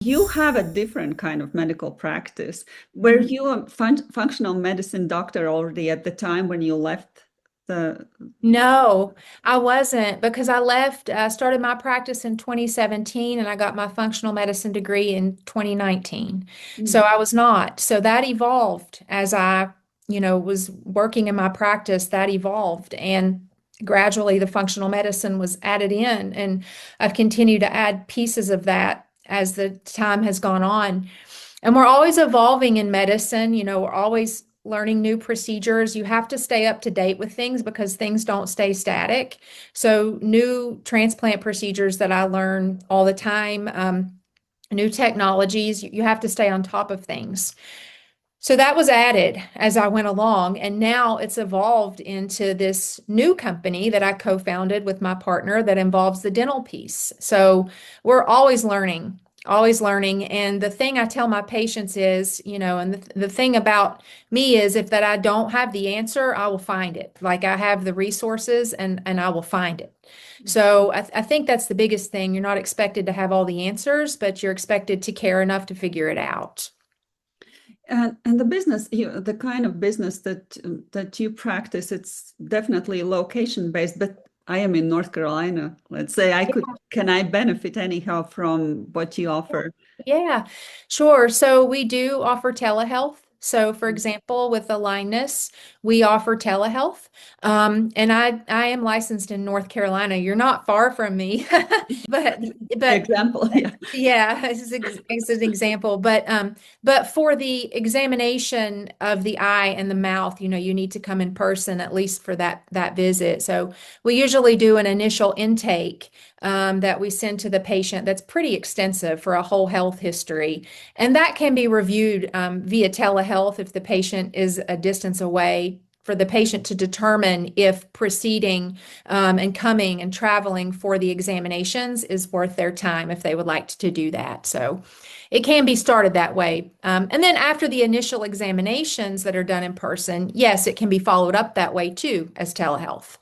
You have a different kind of medical practice. Were you a functional medicine doctor already at the time when you left the? No, I wasn't because I started my practice in 2017 and I got my functional medicine degree in 2019. So Mm. I was not. So that evolved as I was working in my practice, that evolved. And gradually the functional medicine was added in. And I've continued to add pieces of that as the time has gone on. And we're always evolving in medicine. We're always learning new procedures. You have to stay up to date with things because things don't stay static. So, new transplant procedures that I learn all the time, new technologies, you have to stay on top of things. So that was added as I went along, and now it's evolved into this new company that I co-founded with my partner that involves the dental piece. So we're always learning, always learning. And the thing I tell my patients is, and the thing about me is if that I don't have the answer, I will find it. Like I have the resources and I will find it. So I think that's the biggest thing. You're not expected to have all the answers, but you're expected to care enough to figure it out. And the business, the kind of business that you practice, it's definitely location based. But I am in North Carolina. Let's say can I benefit anyhow from what you offer? Yeah, sure. So we do offer telehealth. So, for example, with aloneness, we offer telehealth. And I am licensed in North Carolina. You're not far from me, but but Example, yeah. yeah, this is an example. But for the examination of the eye and the mouth, you need to come in person at least for that visit. So we usually do an initial intake that we send to the patient that's pretty extensive for a whole health history. And that can be reviewed via telehealth if the patient is a distance away for the patient to determine if proceeding and coming and traveling for the examinations is worth their time if they would like to do that. So it can be started that way. And then after the initial examinations that are done in person, yes, it can be followed up that way too as telehealth.